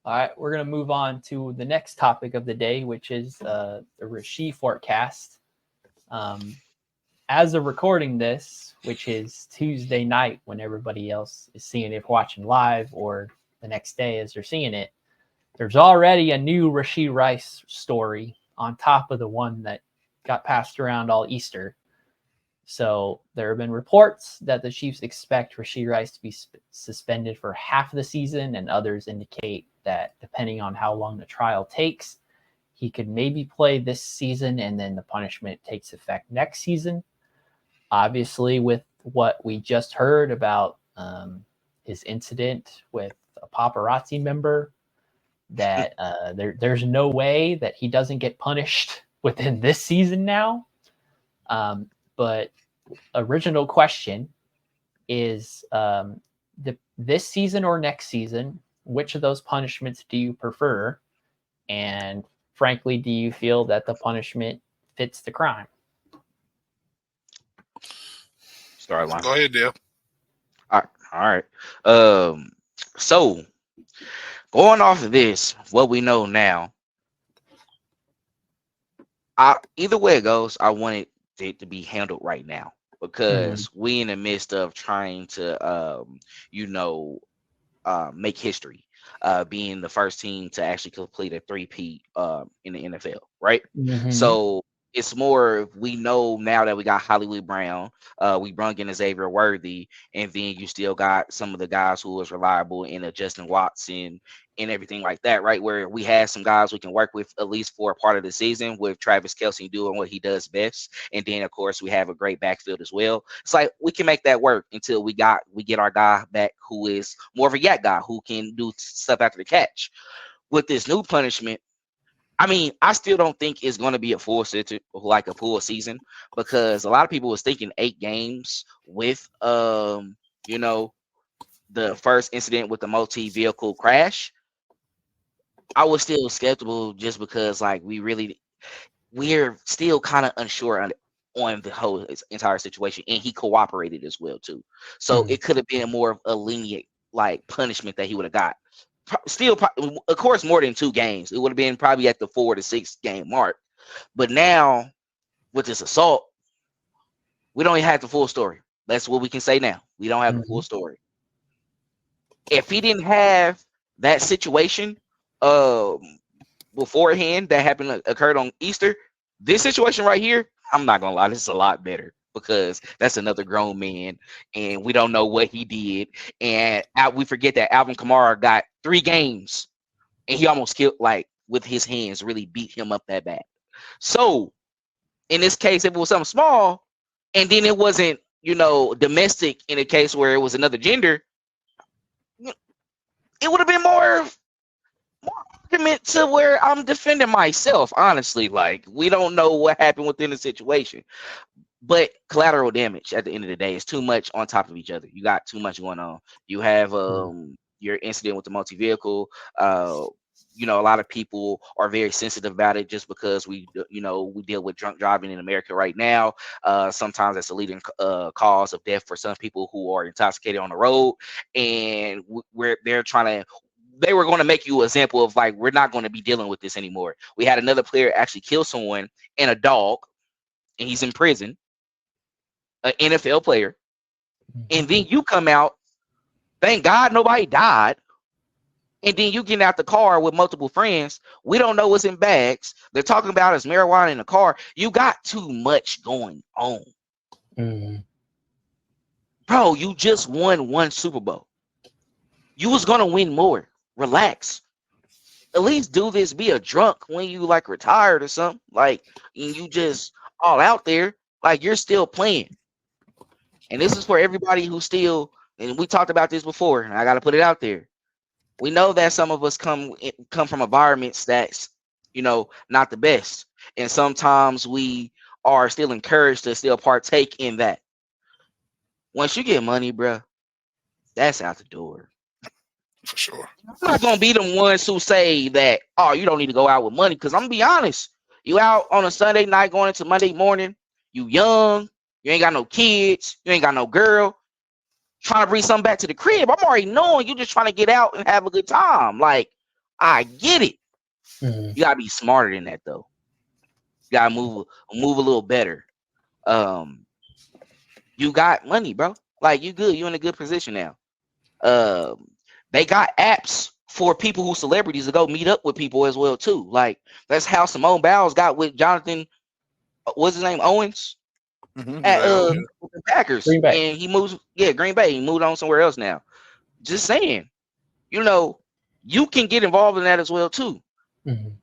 All right, we're going to move on to the next topic of the day, which is the Rashee forecast. Um, as of recording this, which is Tuesday night when everybody else is seeing it watching live, or the next day as they're seeing it, there's already a new Rashee Rice story on top of the one that got passed around all Easter. So there have been reports that the Chiefs expect Rashee Rice to be suspended for half of the season, and others indicate that depending on how long the trial takes, he could maybe play this season and then the punishment takes effect next season. Obviously, with what we just heard about his incident with a paparazzi member, that there's no way that he doesn't get punished within this season now. But original question is this season or next season, which of those punishments do you prefer? And frankly, do you feel that the punishment fits the crime? Start line. Go ahead, Dale. All right. So going off of this, what we know now, either way it goes, I want it to be handled right now because we in the midst of trying to, make history, being the first team to actually complete a three-peat in the NFL, right? So it's more, we know now that we got Hollywood Brown, we brung in Xavier Worthy, and then you still got some of the guys who was reliable in a Justin Watson and everything like that, right? Where we had some guys we can work with at least for a part of the season, with Travis Kelce doing what he does best. And then of course we have a great backfield as well. It's like we can make that work until we get our guy back who is more of a yak guy who can do stuff after the catch. With this new punishment, I mean, I still don't think it's going to be a full season, because a lot of people was thinking 8 games with the first incident with the multi-vehicle crash. I was still skeptical just because like we're still kind of unsure on the whole entire situation, and he cooperated as well too. So it could have been more of a lenient like punishment that he would have got. Still, of course, more than 2 games. It would have been probably at the 4 to 6 game mark. But now, with this assault, we don't have the full story. That's what we can say now. We don't have the full story. If he didn't have that situation beforehand that occurred on Easter, this situation right here, I'm not gonna lie, this is a lot better, because that's another grown man, and we don't know what he did. And we forget that Alvin Kamara got 3 games, and he almost killed, like, with his hands, really beat him up that bad. So, in this case, if it was something small, and then it wasn't, domestic in a case where it was another gender, it would have been more argument to where I'm defending myself, honestly. Like, we don't know what happened within the situation. But collateral damage at the end of the day is too much on top of each other. You got too much going on. You have your incident with the multi-vehicle. A lot of people are very sensitive about it just because we deal with drunk driving in America right now. Sometimes that's a leading cause of death for some people who are intoxicated on the road, and they were going to make you an example of, like, we're not going to be dealing with this anymore. We had another player actually kill someone and a dog, and he's in prison. An NFL player, and then you come out, thank God nobody died, and then you get out the car with multiple friends. We don't know what's in bags. They're talking about is marijuana in the car. You got too much going on. Bro, you just won 1 Super Bowl. You was gonna win more. Relax. At least do this, be a drunk when you like retired or something, like, and you just all out there like you're still playing. And this is for everybody who still, and we talked about this before, and I got to put it out there. We know that some of us come from environments that's, not the best. And sometimes we are still encouraged to still partake in that. Once you get money, bro, that's out the door. For sure. I'm not going to be the ones who say that, oh, you don't need to go out with money. Because I'm going to be honest. You out on a Sunday night going into Monday morning, you young, you ain't got no kids, you ain't got no girl, trying to bring something back to the crib. I'm already knowing you just trying to get out and have a good time. Like, I get it. Mhm. You gotta be smarter than that though. You gotta move a little better. You got money, bro. Like you good. You in a good position now. Um, they got apps for people who celebrities to go meet up with people as well too. Like that's how Simone Biles got with Jonathan. What's his name? Owens at Yeah. with the Packers, Green Bay. and he moves. Yeah, Green Bay. He moved on somewhere else now. Just saying, you know, you can get involved in that as well too. Mhm.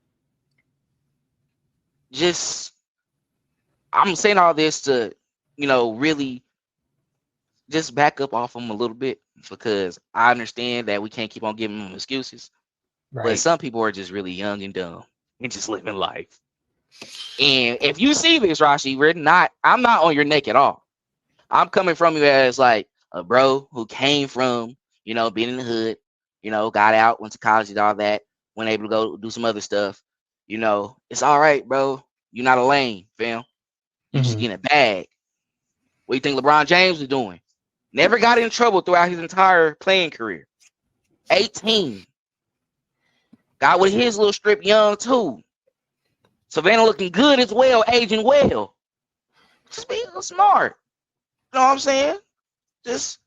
Just I'm saying all this to, really just back up off them a little bit because I understand that we can't keep on giving them excuses, but Right. some people are just really young and dumb and just living life. And if you see this, Rashee, I'm not on your neck at all. I'm coming from you as like a bro who came from, being in the hood, got out, went to college and all that, went able to go do some other stuff. It's all right, bro. You're not a lame, fam. You just Mhm. getting a bag. What do you think LeBron James is doing? Never got in trouble throughout his entire playing career. 18. Got with his little strip young too. Savannah looking good as well, aging well. Just be a little smart. You know what I'm saying? Just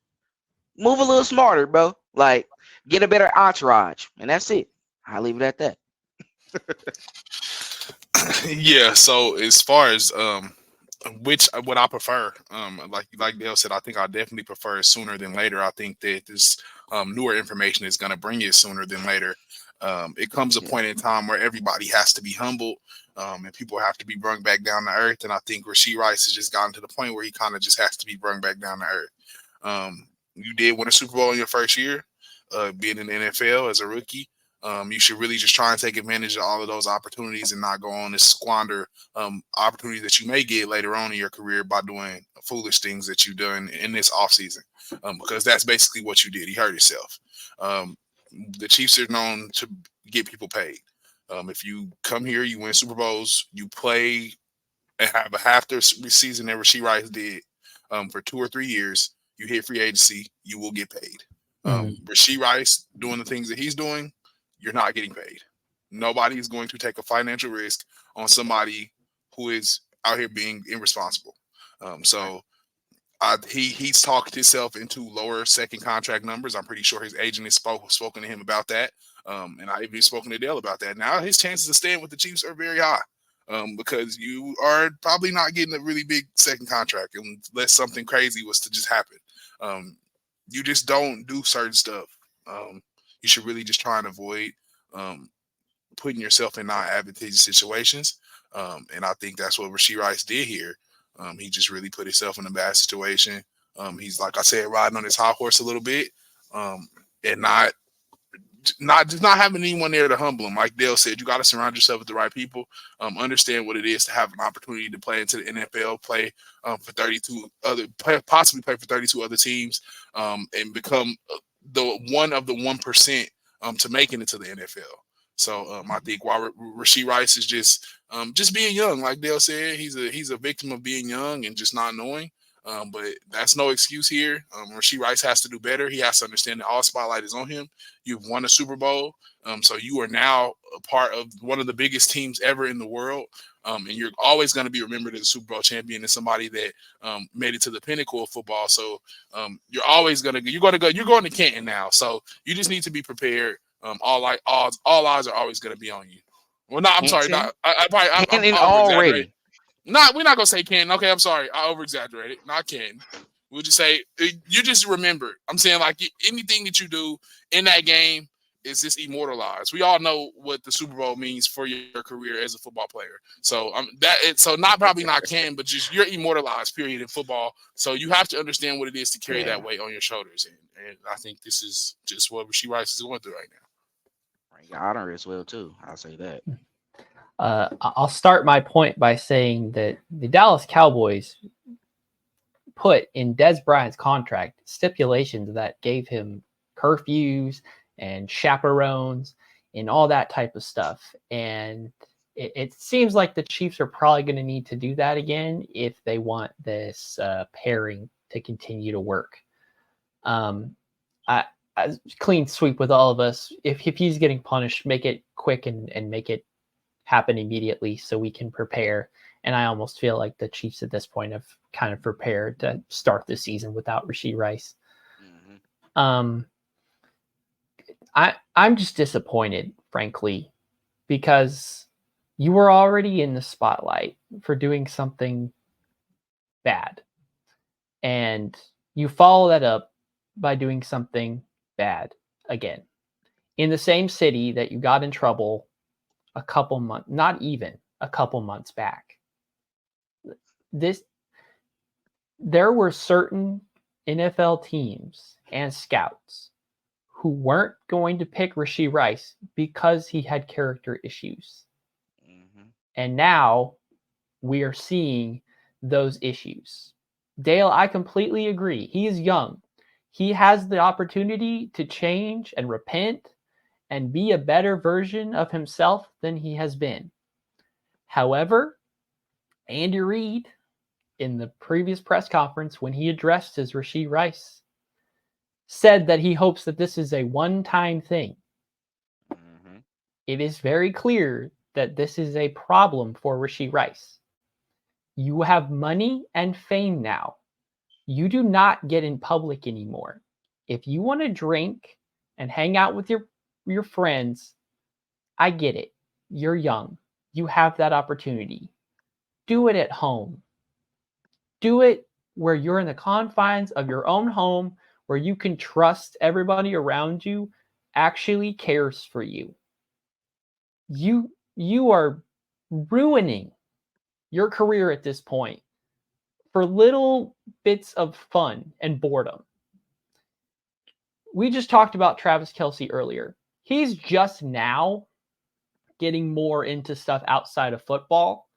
move a little smarter, bro. Like, get a better entourage. And that's it. I'll leave it at that. Yeah. So as far as which what I prefer, like Dale said, I think I definitely prefer sooner than later. I think that this newer information is going to bring it sooner than later. It comes a Yeah. point in time where everybody has to be humbled, and people have to be brought back down to earth. And I think Rashee Rice has just gotten to the point where he kind of just has to be brought back down to earth. You did win a Super Bowl in your first year, being in the NFL as a rookie. You should really just try and take advantage of all of those opportunities and not go on to squander opportunities that you may get later on in your career by doing foolish things that you've done in this offseason, because that's basically what you did. You hurt yourself. The Chiefs are known to get people paid. If you come here, you win Super Bowls, you play and have a half the season that Rashee Rice did for 2 or 3 years, you hit free agency, you will get paid. Mhm. Rashee Rice doing the things that he's doing, you're not getting paid. Nobody is going to take a financial risk on somebody who is out here being irresponsible. So he's talked himself into lower second contract numbers. I'm pretty sure his agent has spoken to him about that. And I even spoken to Dale about that. Now his chances of staying with the Chiefs are very high. Because you are probably not getting a really big second contract unless something crazy was to just happen. You just don't do certain stuff. You should really just try and avoid putting yourself in non-advantageous situations. And I think that's what Rashee Rice did here. He just really put himself in a bad situation. He's, like I said, riding on his high horse a little bit, and not having anyone there to humble him. Like Dale said, you got to surround yourself with the right people. Understand what it is to have an opportunity to play into the NFL, possibly play for 32 other teams, and become the one of the 1% to making it to the NFL. So I think while Rashee Rice is just being young, like Dale said, he's a victim of being young and just not knowing. But that's no excuse here. Rashee Rice has to do better. He has to understand that all spotlight is on him. You've won a Super Bowl, so you are now a part of one of the biggest teams ever in the world, and you're always going to be remembered as a Super Bowl champion and somebody that made it to the pinnacle of football. So you're going to Canton now. So you just need to be prepared. All odds are always going to be on you. Well, no, I'm sorry. Canton, I'm Canton over exaggerating. already. We're not gonna say Canton. Okay, I'm sorry. I over exaggerated. Not Canton. We'll just say you just remember. I'm saying like anything that you do in that game is just immortalized. We all know what the Super Bowl means for your career as a football player. So probably not Canton, but just you're immortalized. Period in football. So you have to understand what it is to carry that weight on your shoulders. And I think this is just what Rashee Rice is going through right now. Honor as well too. I'll say that. I'll start my point by saying that the Dallas Cowboys put in Dez Bryant's contract stipulations that gave him curfews and chaperones and all that type of stuff. And it seems like the Chiefs are probably going to need to do that again if they want this pairing to continue to work. a clean sweep with all of us. If he's getting punished, make it quick and make it happen immediately so we can prepare. And I almost feel like the Chiefs at this point have kind of prepared to start the season without Rashee Rice. Mm-hmm. I'm just disappointed, frankly, because you were already in the spotlight for doing something bad. And you follow that up by doing something bad again. In the same city that you got in trouble a couple months, not even a couple months back. There were certain NFL teams and scouts who weren't going to pick Rashee Rice because he had character issues. Mm-hmm. And now we are seeing those issues. Dale, I completely agree. He is young. He has the opportunity to change and repent and be a better version of himself than he has been. However, Andy Reid, in the previous press conference when he addressed his Rashee Rice, said that he hopes that this is a one-time thing. Mm-hmm. It is very clear that this is a problem for Rashee Rice. You have money and fame now. You do not get in public anymore. If you want to drink and hang out with your friends, I get it. You're young. You have that opportunity. Do it at home. Do it where you're in the confines of your own home, where you can trust everybody around you actually cares for you. You are ruining your career at this point for little bits of fun and boredom. We just talked about Travis Kelce earlier. He's just now getting more into stuff outside of football,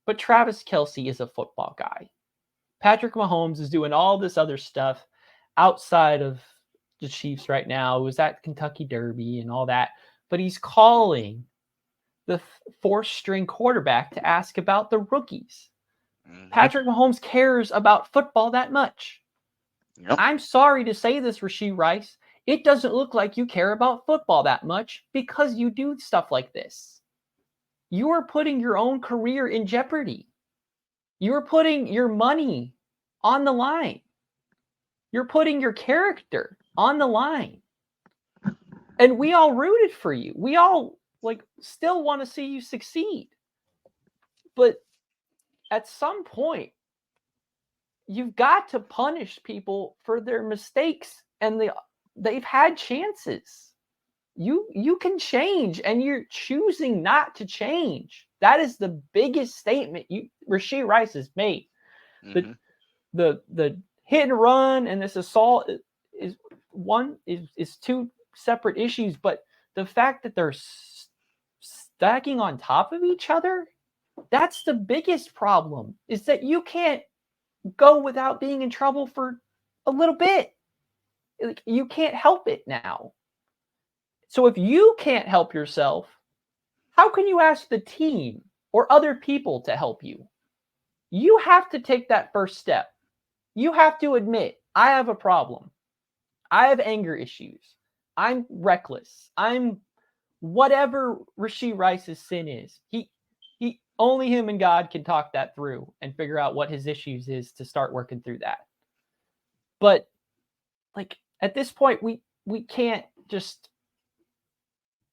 but Travis Kelce is a football guy. Patrick Mahomes is doing all this other stuff outside of the Chiefs right now. He was at Kentucky Derby and all that, but he's calling the fourth-string quarterback to ask about the rookies. Mm-hmm. Patrick Mahomes cares about football that much. Yep. I'm sorry to say this, Rashee Rice. It doesn't look like you care about football that much because you do stuff like this. You are putting your own career in jeopardy. You're putting your money on the line. You're putting your character on the line. And we all rooted for you. We all still want to see you succeed. But at some point, you've got to punish people for their mistakes, and they've had chances. You can change, and you're choosing not to change. That is the biggest statement Rashee Rice has made. Mm-hmm. The hit and run and this assault is two separate issues, but the fact that they're stacking on top of each other, that's the biggest problem, is that you can't go without being in trouble for a little bit. You can't help it now. So if you can't help yourself, how can you ask the team or other people to help you? You have to take that first step. You have to admit, I have a problem. I have anger issues. I'm reckless. I'm whatever Rashee Rice's sin is. He only him and God can talk that through and figure out what his issues is to start working through that. But at this point, we can't just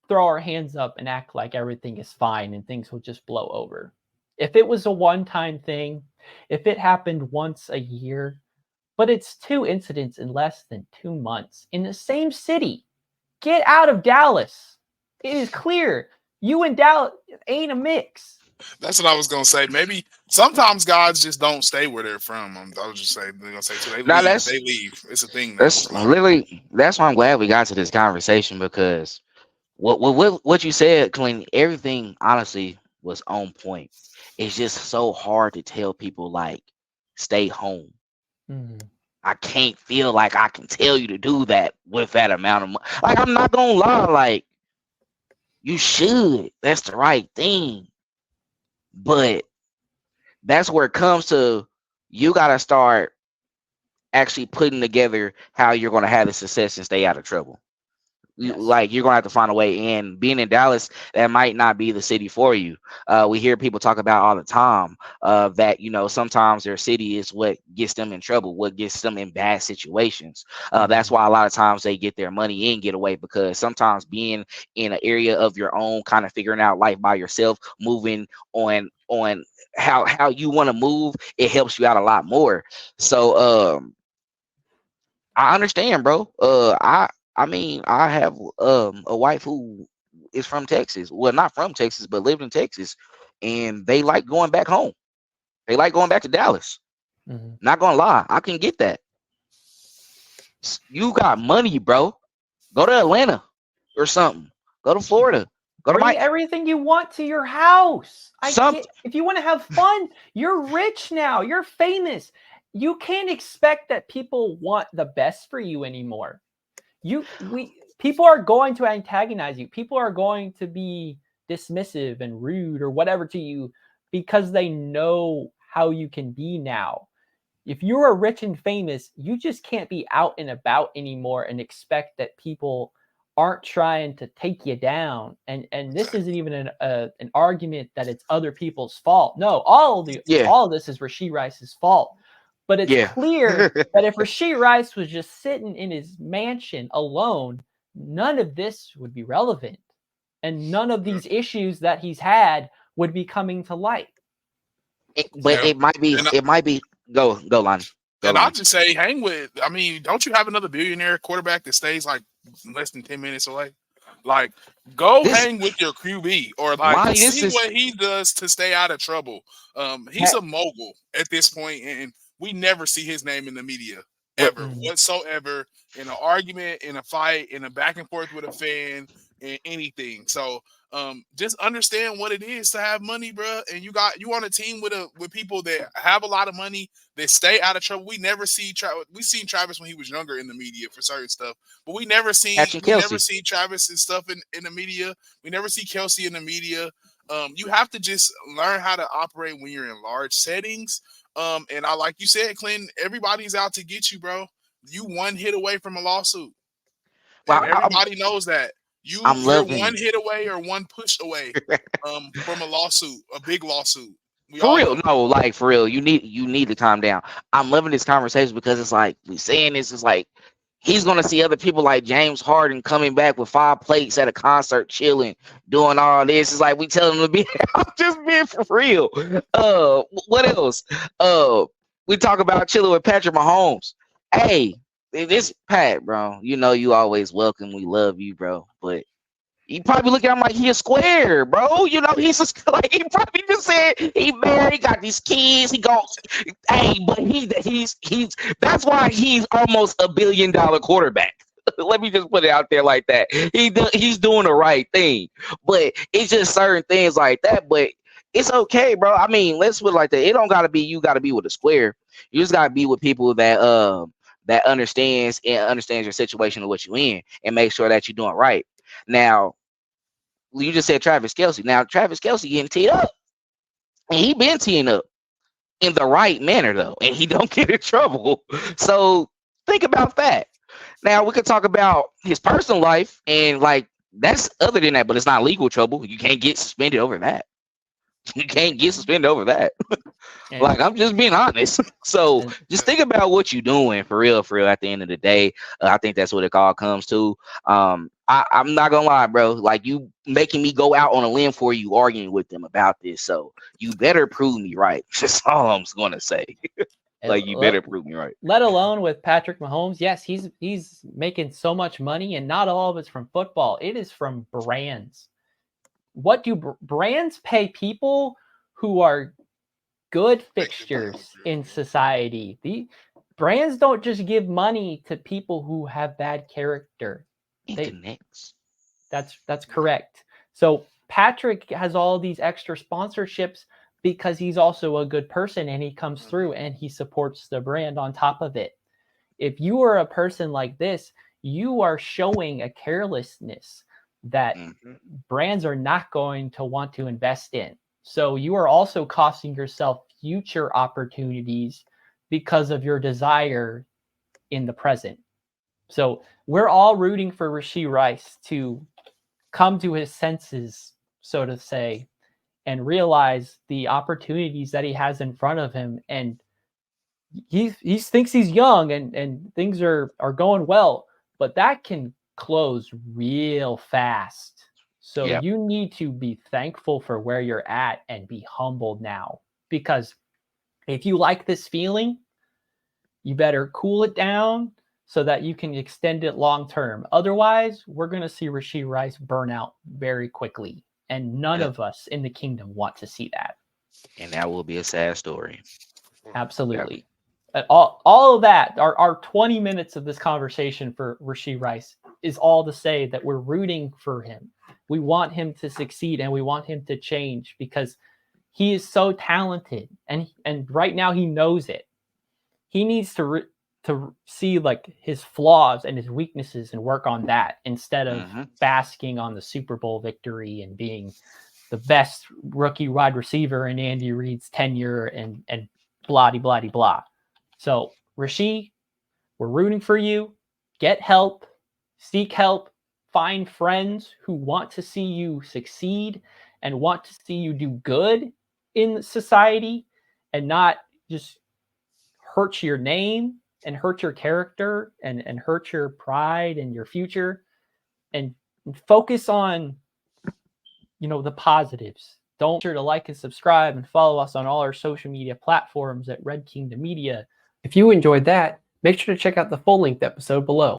throw our hands up and act like everything is fine and things will just blow over. If it was a one-time thing, if it happened once a year, but it's 2 incidents in less than 2 months in the same city, get out of Dallas. It is clear you and Dallas ain't a mix. That's what I was gonna say. Maybe sometimes guys just don't stay where they're from. I was just saying they're gonna say so they Now leave. They leave. It's a thing. that's why I'm glad we got to this conversation, because what you said, Clint, everything honestly was on point. It's just so hard to tell people stay home. Mm-hmm. I can't feel like I can tell you to do that with that amount of money. I'm not gonna lie, you should. That's the right thing. But that's where it comes to, you gotta start actually putting together how you're going to have the success and stay out of trouble. Yes. Like you're gonna have to find a way. And being in Dallas, that might not be the city for you. We hear people talk about all the time that sometimes their city is what gets them in trouble, what gets them in bad situations. That's why a lot of times they get their money and get away, because sometimes being in an area of your own, kind of figuring out life by yourself, moving on how you want to move, it helps you out a lot more. So I understand, bro. I mean, I have a wife who is from Texas. Well, not from Texas, but lived in Texas, and they like going back home. They like going back to Dallas. Not gonna lie, I can get that. You got money, bro. Go to Atlanta or something. Go to Florida. Go to Bring everything you want to your house. If you want to have fun, you're rich now. You're famous. You can't expect that people want the best for you anymore. People are going to antagonize you. People are going to be dismissive and rude or whatever to you because they know how you can be now. If you're rich and famous, you just can't be out and about anymore and expect that people aren't trying to take you down. And this isn't even an argument that it's other people's fault. No, all of this is Rashee Rice's fault. But it's clear that if Rashee Rice was just sitting in his mansion alone, none of this would be relevant. And none of these issues that he's had would be coming to light. It might be. Go, Lonnie. I'll just say, don't you have another billionaire quarterback that stays like less than 10 minutes away? Like, hang with your QB or like see what he does to stay out of trouble. He's a mogul at this point, and we never see his name in the media ever whatsoever, in an argument, in a fight, in a back and forth with a fan, in anything. So just understand what it is to have money, bro. And you on a team with people that have a lot of money, that stay out of trouble. We never see we seen Travis when he was younger in the media for certain stuff, but we never see Travis and stuff in the media. We never see Kelsey in the media. You have to just learn how to operate when you're in large settings. And like you said, Clinton, everybody's out to get you, bro. You one hit away from a lawsuit. Well, and everybody knows that. You're one hit away or one push away from a lawsuit, a big lawsuit. For real, you need to calm down. I'm loving this conversation because it's like we saying this is like he's gonna see other people like James Harden coming back with 5 plates at a concert, chilling, doing all this. It's like we tell him to be. I'm just being for real. What else? We talk about chilling with Patrick Mahomes. Hey, this Pat, bro. You know you always welcome. We love you, bro. But he probably looking at him like he a square, bro. You know he's like he probably just said he married, got these kids. He goes, hey, but he's that's why he's almost $1 billion quarterback. Let me just put it out there like that. He's doing the right thing, but it's just certain things like that. But it's okay, bro. I mean, let's put it like that. It don't gotta be you. Gotta be with a square. You just gotta be with people that understands your situation and what you in, and make sure that you're doing right. Now, you just said Travis Kelsey. Now, Travis Kelsey getting teed up, and he been teeing up in the right manner though, and he don't get in trouble. So think about that. Now we could talk about his personal life, and like that's other than that, but it's not legal trouble. You can't get suspended over that. You can't get suspended over that. Like, I'm just being honest. So just think about what you're doing for real at the end of the day. I think that's what it all comes to. I'm not gonna lie, bro. Like, you making me go out on a limb for you, arguing with them about this. So you better prove me right. That's all I'm gonna say. Like, you better prove me right. Let alone with Patrick Mahomes. Yes, he's making so much money, and not all of it's from football. It is from brands. What do brands pay people who are good fixtures in society? The brands don't just give money to people who have bad character. That's correct. So Patrick has all these extra sponsorships because he's also a good person, and he comes through and he supports the brand on top of it. If you are a person like this, you are showing a carelessness that brands are not going to want to invest in. So you are also costing yourself future opportunities because of your desire in the present. So we're all rooting for Rashee Rice to come to his senses, so to say, and realize the opportunities that he has in front of him. And he thinks he's young and things are going well, but that can close real fast. So Yep. you need to be thankful for where you're at and be humbled now, because if you like this feeling, you better cool it down so that you can extend it long term. Otherwise, we're going to see Rashee Rice burn out very quickly. And none of us in the kingdom want to see that. And that will be a sad story. Absolutely. All of that, our 20 minutes of this conversation for Rashee Rice is all to say that we're rooting for him. We want him to succeed and we want him to change because he is so talented, and right now he knows it. He needs to see like his flaws and his weaknesses and work on that instead of basking on the Super Bowl victory and being the best rookie wide receiver in Andy Reid's tenure and blah blah blah. So Rashee, we're rooting for you. Get help, seek help, find friends who want to see you succeed and want to see you do good in society and not just hurt your name and hurt your character and hurt your pride and your future, and focus on, the positives. Don't sure to like and subscribe and follow us on all our social media platforms at Red Kingdom Media. If you enjoyed that, make sure to check out the full-length episode below.